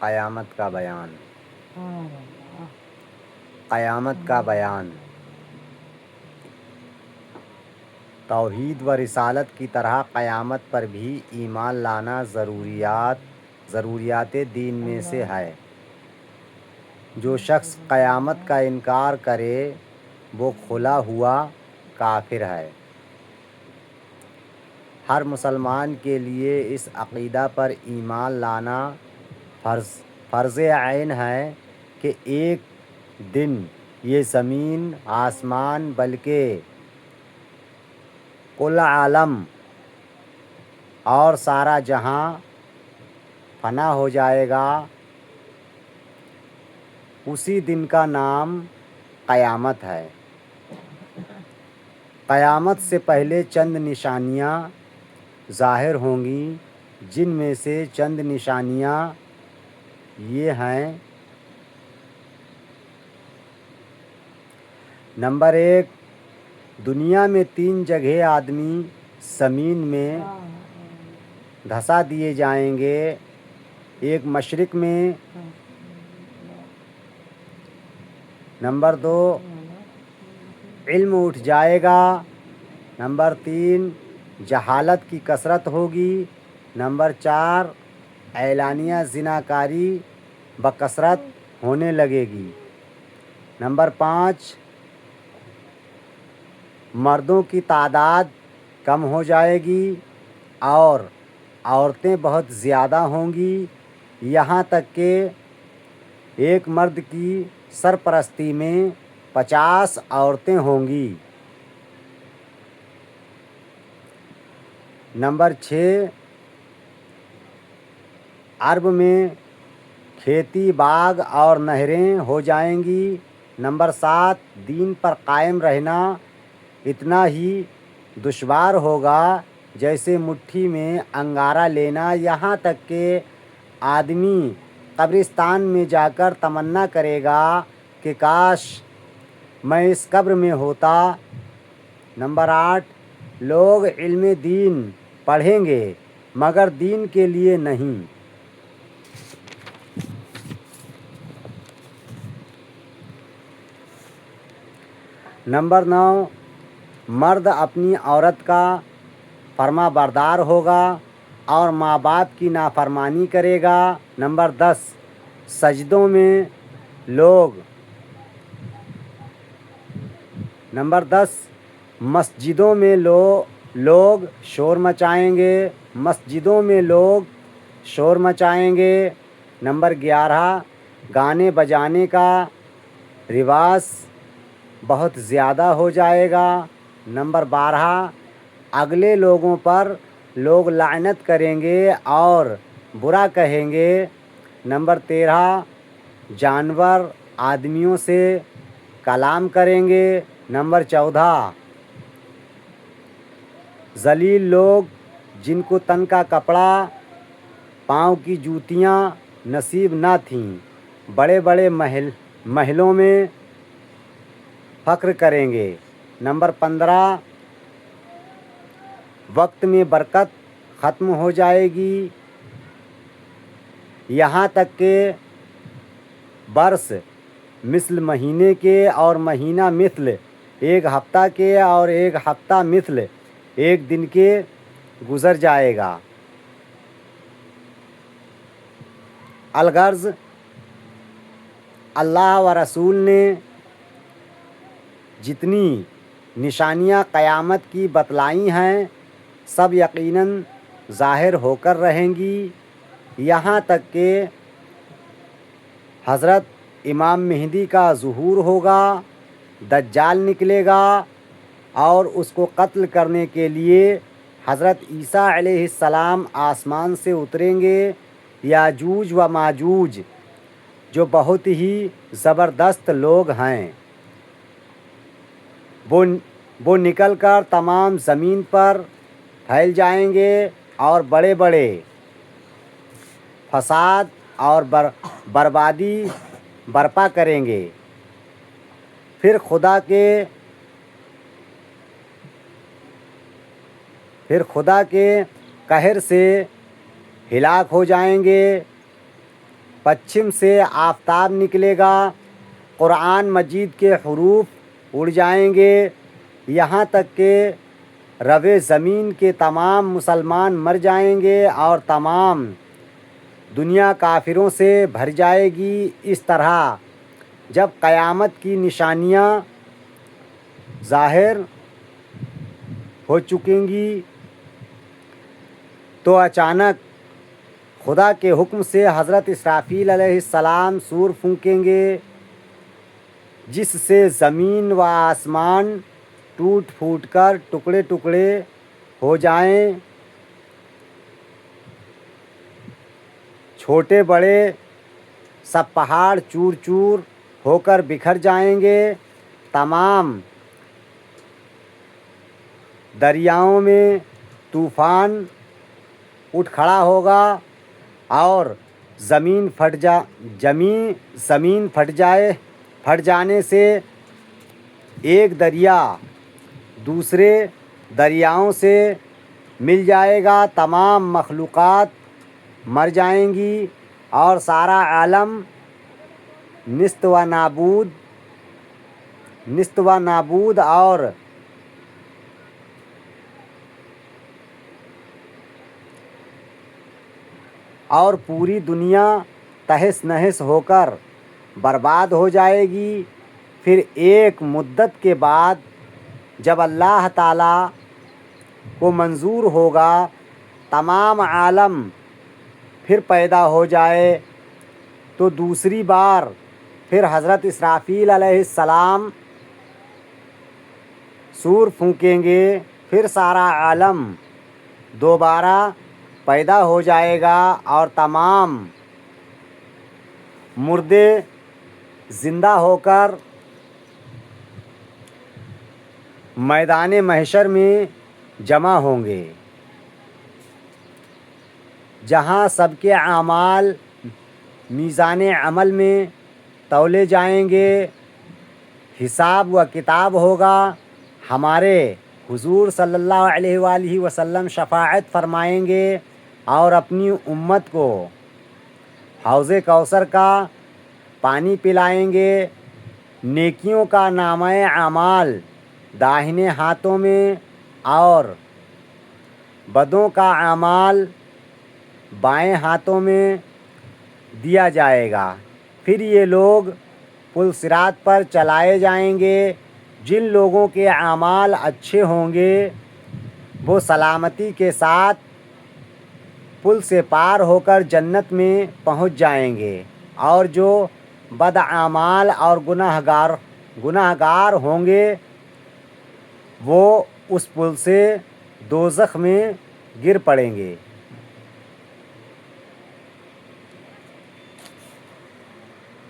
قیامت کا بیان۔ قیامت کا بیان توحید و رسالت کی طرح قیامت پر بھی ایمان لانا ضروریات دین میں سے ہے۔ جو شخص قیامت کا انکار کرے وہ کھلا ہوا کافر ہے۔ ہر مسلمان کے لیے اس عقیدہ پر ایمان لانا فرض عین ہے کہ ایک دن یہ زمین، آسمان بلکہ کل عالم اور سارا جہاں فنا ہو جائے گا۔ اسی دن کا نام قیامت ہے۔ قیامت سے پہلے چند نشانیاں ظاہر ہوں گی، جن میں سے چند نشانیاں یہ ہیں۔ نمبر 1، دنیا میں 3 جگہ آدمی زمین میں دھسا دیے جائیں گے۔ ایک مشرق میں، نمبر 2 علم اٹھ جائے گا، نمبر 3 جہالت کی کثرت ہوگی، نمبر 4 اعلانیہ زناکاری بکثرت ہونے لگے گی، نمبر 5 مردوں کی تعداد کم ہو جائے گی اور عورتیں بہت زیادہ ہوں گی، یہاں تک کہ ایک مرد کی سرپرستی میں 50 عورتیں ہوں گی۔ نمبر 6 عرب میں کھیتی باغ اور نہریں ہو جائیں گی۔ نمبر 7 دین پر قائم رہنا اتنا ہی دشوار ہوگا جیسے مٹھی میں انگارہ لینا، یہاں تک کہ آدمی قبرستان میں جا کر تمنا کرے گا کہ کاش میں اس قبر میں ہوتا۔ نمبر 8 لوگ علم دین پڑھیں گے مگر دین کے لیے نہیں۔ نمبر 9 مرد اپنی عورت کا فرما بردار ہوگا اور ماں باپ کی نافرمانی کرے گا۔ نمبر 10 سجدوں میں مسجدوں میں لوگ شور مچائیں گے۔ نمبر 11 گانے بجانے کا رواج بہت زیادہ ہو جائے گا۔ نمبر 12 اگلے لوگوں پر لوگ لعنت کریں گے اور برا کہیں گے۔ نمبر 13 جانور آدمیوں سے کلام کریں گے۔ نمبر 14 ذلیل لوگ جن کو تن کا کپڑا، پاؤں کی جوتیاں نصیب نہ تھیں، بڑے بڑے محلوں میں فخر کریں گے۔ نمبر 15 وقت میں برکت ختم ہو جائے گی، یہاں تک کہ برس مثل مہینے کے اور مہینہ مثل ایک ہفتہ کے اور ایک ہفتہ مثل ایک دن کے گزر جائے گا۔ الغرض اللہ و رسول نے جتنی نشانیاں قیامت کی بتلائی ہیں سب یقیناً ظاہر ہو کر رہیں گی، یہاں تک کہ حضرت امام مہدی کا ظہور ہوگا، دجال نکلے گا اور اس کو قتل کرنے کے لیے حضرت عیسیٰ علیہ السلام آسمان سے اتریں گے۔ یاجوج و ماجوج جو بہت ہی زبردست لوگ ہیں وہ نکل کر تمام زمین پر پھیل جائیں گے اور بڑے بڑے فساد اور بربادی برپا کریں گے۔ پھر خدا کے قہر سے ہلاک ہو جائیں گے۔ پچھم سے آفتاب نکلے گا، قرآن مجید کے حروف اڑ جائیں گے، یہاں تک کہ روے زمین کے تمام مسلمان مر جائیں گے اور تمام دنیا کافروں سے بھر جائے گی۔ اس طرح جب قیامت کی نشانیاں ظاہر ہو چکیں گی تو اچانک خدا کے حکم سے حضرت اسرافیل علیہ السلام سور پھونکیں گے، جس سے زمین و آسمان ٹوٹ پھوٹ کر ٹکڑے ٹکڑے ہو جائیں، چھوٹے بڑے سب پہاڑ چور چور ہو کر بکھر جائیں گے، تمام دریاؤں میں طوفان اٹھ کھڑا ہوگا اور زمین پھٹ جانے سے ایک دریا دوسرے دریاؤں سے مل جائے گا، تمام مخلوقات مر جائیں گی اور سارا عالم نیست و نابود اور پوری دنیا تہس نہس ہو کر برباد ہو جائے گی۔ پھر ایک مدت کے بعد جب اللہ تعالیٰ کو منظور ہوگا تمام عالم پھر پیدا ہو جائے تو دوسری بار پھر حضرت اسرافیل علیہ السلام سور پھونکیں گے، پھر سارا عالم دوبارہ پیدا ہو جائے گا اور تمام مردے زندہ ہو کر میدان محشر میں جمع ہوں گے، جہاں سب کے اعمال میزان عمل میں تولے جائیں گے، حساب و کتاب ہوگا۔ ہمارے حضور صلی اللہ علیہ وآلہ وسلم شفاعت فرمائیں گے اور اپنی امت کو حوض کوثر کا پانی پلائیں گے، نیکیوں کا نامہ اعمال داہنے ہاتھوں میں اور بدوں کا اعمال بائیں ہاتھوں میں دیا جائے گا، پھر یہ لوگ پل صراط پر چلائے جائیں گے۔ جن لوگوں کے اعمال اچھے ہوں گے وہ سلامتی کے ساتھ پل سے پار ہو کر جنت میں پہنچ جائیں گے، اور جو بد اعمال اور گناہگار ہوں گے وہ اس پل سے دوزخ میں گر پڑیں گے۔